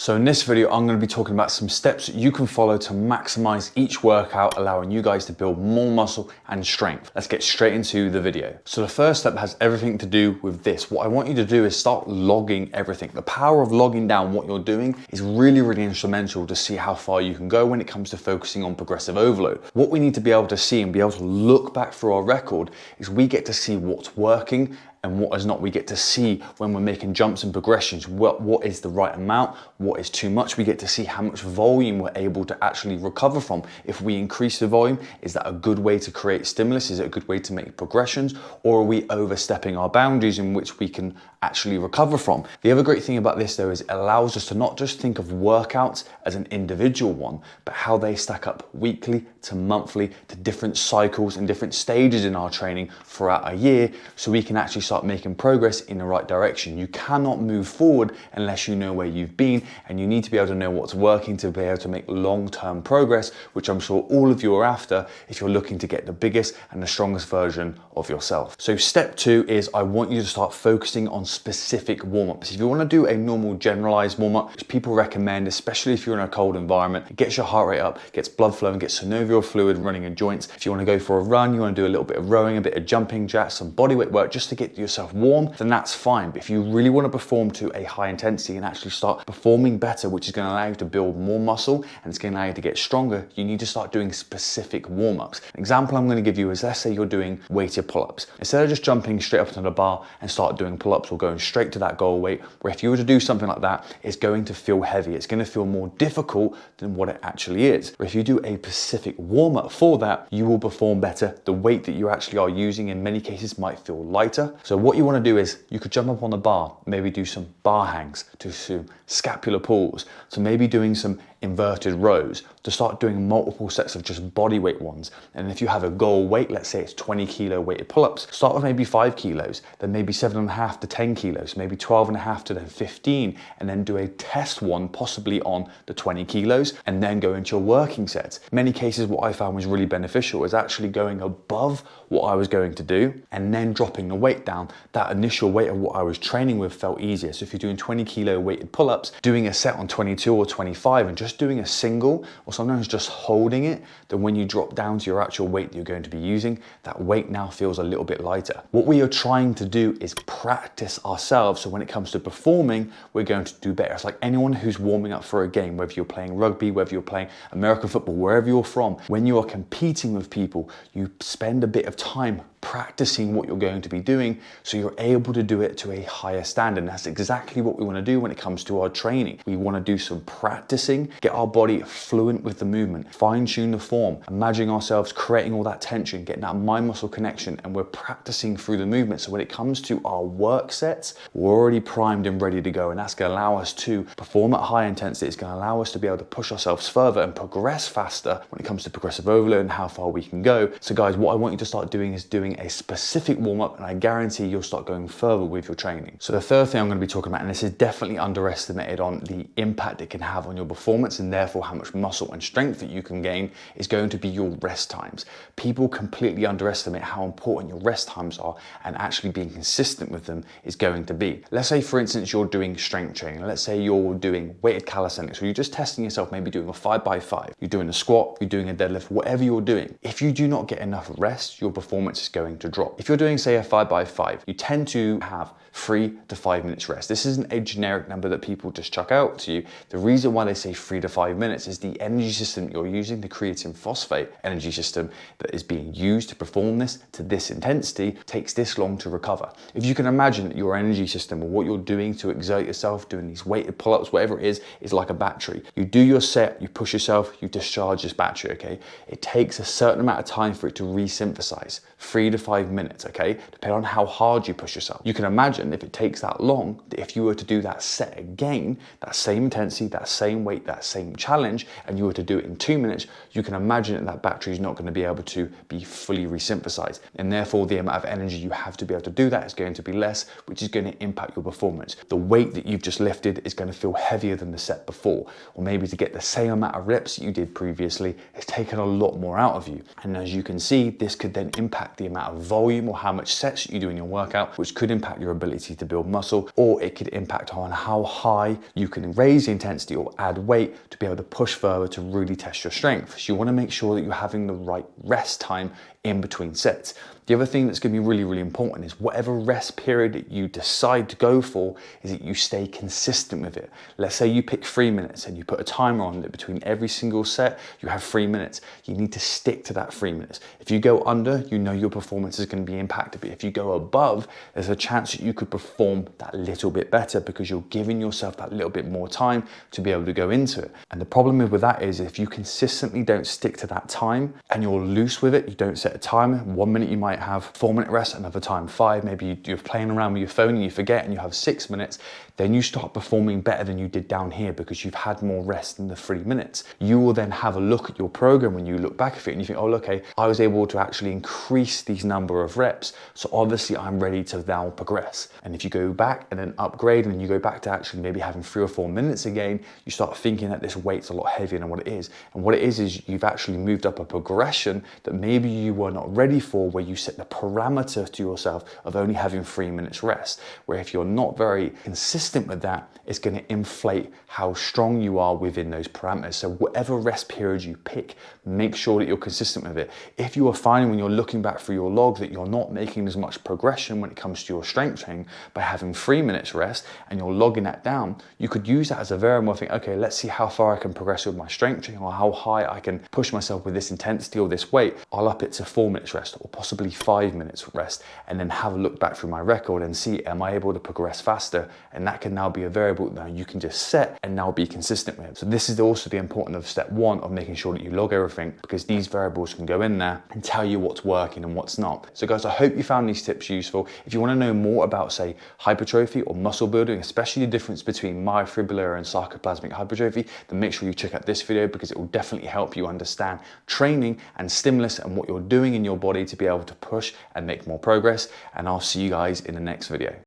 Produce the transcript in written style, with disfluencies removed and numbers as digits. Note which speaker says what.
Speaker 1: So in this video, I'm going to be talking about some steps that you can follow to maximize each workout, allowing you guys to build more muscle and strength. Let's get straight into the video. So the first step has everything to do with this. What I want you to do is start logging everything. The power of logging down what you're doing is really, really instrumental to see how far you can go when it comes to focusing on progressive overload. What we need to be able to see and be able to look back through our record is we get to see what's working and what is not. We get to see when we're making jumps and progressions, what is the right amount, what is too much. We get to see how much volume we're able to actually recover from. If we increase the volume, is that a good way to create stimulus? Is it a good way to make progressions? Or are we overstepping our boundaries in which we can actually recover from? The other great thing about this though is it allows us to not just think of workouts as an individual one, but how they stack up weekly to monthly to different cycles and different stages in our training throughout a year, so we can actually start making progress in the right direction. You cannot move forward unless you know where you've been, and you need to be able to know what's working to be able to make long-term progress, which I'm sure all of you are after if you're looking to get the biggest and the strongest version of yourself. So step 2 is I want you to start focusing on specific warm-ups. If you want to do a normal generalized warm-up, which people recommend, especially if you're in a cold environment, it gets your heart rate up, gets blood flowing, gets synovial fluid running in joints. If you want to go for a run, you want to do a little bit of rowing, a bit of jumping jacks, some bodyweight work just to get yourself warm, then that's fine. But if you really want to perform to a high intensity and actually start performing better, which is going to allow you to build more muscle and it's going to allow you to get stronger, you need to start doing specific warm-ups. An example I'm going to give you is, let's say you're doing weighted pull-ups. Instead of just jumping straight up onto the bar and start doing pull-ups or going straight to that goal weight, where if you were to do something like that, it's going to feel heavy. It's going to feel more difficult than what it actually is. But if you do a specific warm-up for that, you will perform better. The weight that you actually are using in many cases might feel lighter. So what you want to do is you could jump up on the bar, maybe do some bar hangs, do some scapular pulls, so maybe doing some inverted rows, to start doing multiple sets of just body weight ones. And if you have a goal weight, let's say it's 20 kilo weighted pull-ups, start with maybe 5 kilos, then maybe 7.5 to 10 kilos, maybe 12.5 to then 15, and then do a test one possibly on the 20 kilos, and then go into your working sets. In many cases, what I found was really beneficial is actually going above what I was going to do and then dropping the weight down. That initial weight of what I was training with felt easier. So if you're doing 20 kilo weighted pull-ups, doing a set on 22 or 25 and just doing a single, or sometimes just holding it, then when you drop down to your actual weight that you're going to be using, that weight now feels a little bit lighter. What we are trying to do is practice ourselves, so when it comes to performing, we're going to do better. It's like anyone who's warming up for a game, whether you're playing rugby, whether you're playing American football, wherever you're from, when you are competing with people, you spend a bit of time practicing what you're going to be doing so you're able to do it to a higher standard. And that's exactly what we want to do when it comes to our training. We want to do some practicing, get our body fluent with the movement, fine-tune the form, imagining ourselves creating all that tension, getting that mind-muscle connection, and we're practicing through the movement. So when it comes to our work sets, we're already primed and ready to go, and that's going to allow us to perform at high intensity. It's going to allow us to be able to push ourselves further and progress faster when it comes to progressive overload and how far we can go. So guys, what I want you to start doing is doing a specific warm-up, and I guarantee you'll start going further with your training. So the third thing I'm going to be talking about, and this is definitely underestimated on the impact it can have on your performance and therefore how much muscle and strength that you can gain, is going to be your rest times. People completely underestimate how important your rest times are, and actually being consistent with them is going to be. Let's say for instance you're doing strength training, let's say you're doing weighted calisthenics, or you're just testing yourself, maybe doing a 5x5, you're doing a squat, you're doing a deadlift, whatever you're doing. If you do not get enough rest, your performance is going to drop. If you're doing say a 5x5, you tend to have 3 to 5 minutes rest. This isn't a generic number that people just chuck out to you. The reason why they say 3 to 5 minutes is the energy system you're using, the creatine phosphate energy system that is being used to perform this to this intensity, takes this long to recover. If you can imagine that your energy system, or what you're doing to exert yourself, doing these weighted pull-ups, whatever it is like a battery. You do your set, you push yourself, you discharge this battery, okay? It takes a certain amount of time for it to resynthesize, 3 to 5 minutes, okay? Depending on how hard you push yourself. You can imagine if it takes that long, that if you were to do that set again, that same intensity, that same weight, that same challenge, and you were to do it in 2 minutes, you can imagine that that battery is not going to be able to be fully resynthesized. And therefore the amount of energy you have to be able to do that is going to be less, which is going to impact your performance. The weight that you've just lifted is going to feel heavier than the set before, or maybe to get the same amount of reps that you did previously, it's taken a lot more out of you. And as you can see, this could then impact the amount amount of volume or how much sets you do in your workout, which could impact your ability to build muscle, or it could impact on how high you can raise the intensity or add weight to be able to push further to really test your strength. So you want to make sure that you're having the right rest time in between sets. The other thing that's going to be really, really important is whatever rest period that you decide to go for is that you stay consistent with it. Let's say you pick 3 minutes and you put a timer on that between every single set, you have 3 minutes. You need to stick to that 3 minutes. If you go under, you know your performance is going to be impacted. But if you go above, there's a chance that you could perform that little bit better because you're giving yourself that little bit more time to be able to go into it. And the problem with that is if you consistently don't stick to that time and you're loose with it, you don't set a timer. 1 minute you might have 4 minute rest, another time 5, maybe you're playing around with your phone and you forget and you have 6 minutes, then you start performing better than you did down here because you've had more rest than the 3 minutes. You will then have a look at your program when you look back at it and you think, oh, okay, I was able to actually increase these number of reps. So obviously I'm ready to now progress. And if you go back and then upgrade and you go back to actually maybe having 3 or 4 minutes again, you start thinking that this weight's a lot heavier than what it is. And what it is you've actually moved up a progression that maybe you were not ready for, where you set the parameter to yourself of only having 3 minutes rest, where if you're not very consistent with that, it's going to inflate how strong you are within those parameters. So whatever rest period you pick, make sure that you're consistent with it. If you are finding when you're looking back through your log that you're not making as much progression when it comes to your strength training by having 3 minutes rest and you're logging that down, you could use that as a variable and think, okay, let's see how far I can progress with my strength training or how high I can push myself with this intensity or this weight. I'll up it to 4 minutes rest or possibly 5 minutes rest, and then have a look back through my record and see, am I able to progress faster? And that can now be a variable now you can just set and now be consistent with. So this is also the importance of step 1 of making sure that you log everything, because these variables can go in there and tell you what's working and what's not. So guys, I hope you found these tips useful. If you want to know more about, say, hypertrophy or muscle building, especially the difference between myofibrillar and sarcoplasmic hypertrophy, then make sure you check out this video because it will definitely help you understand training and stimulus and what you're doing in your body to be able to push and make more progress. And I'll see you guys in the next video.